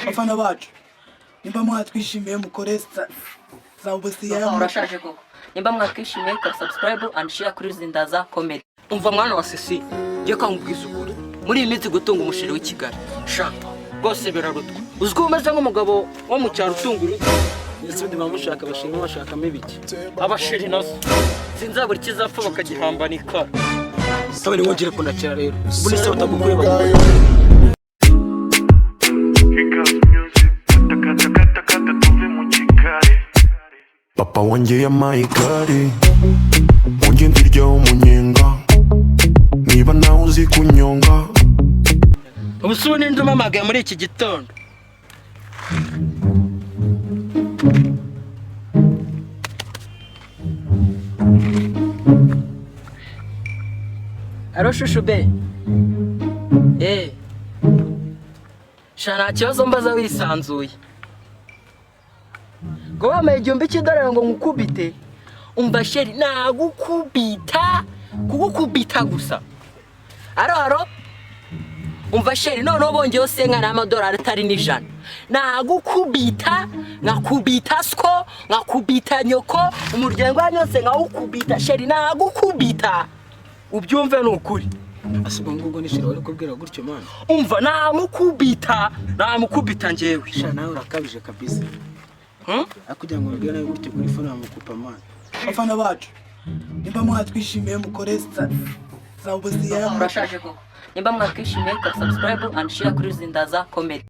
Abafana bacu nimba mwatwishimiye mukore Saubusiya urashaje koko nimba mwakishimiye ka subscribe and share kuri Zindaza comedy. Umva mwana wa sisi je kangubwiza ukuri muri iyi minsi gutunga umushiri w'i Kigali sha bose birarutwa uziko umeze nk'umugabo wo mu cyaro utungura ese bamushaka bashinga bashakamo ibiki abashiri nazo sinzabura ikizapfa bakagihambanika sabe ni wongere kunakira rero ubu ni se utagukuye bagukuye. Papa wanjye yamaye igare wanjye ndiryaho umunyenga niba nawe uzi kunyonga ubusubu n'indi umamagaye muri iki gitondo. Alo shushu be nta kibazo mbaza wisanzuye ngo wamaye igihumbi cy'idolari ngo nkukubite umva sheri nagukubita kugukubita gusa aro umva sheri noneho bongeyeho senga n'amadolari atari n'ijana nagukubita nkakubita sko nkakubita nyoko umuryango wanyu wose nkawukubita sheri nagukubita ubyumve n'ukuri asiba ngugo nishira wari kubwira gutyo mana umva namukubita njyewe sha nawe urakabije kabisa akugira ngo mbwira nawe gutyo kuri phone amukupa mana. Abafana bacu nimba mwatwishimiye mukore Saubusiya urashaje koko nimba mwakishimiye ka subscribe and share kuri Zindaza comedy.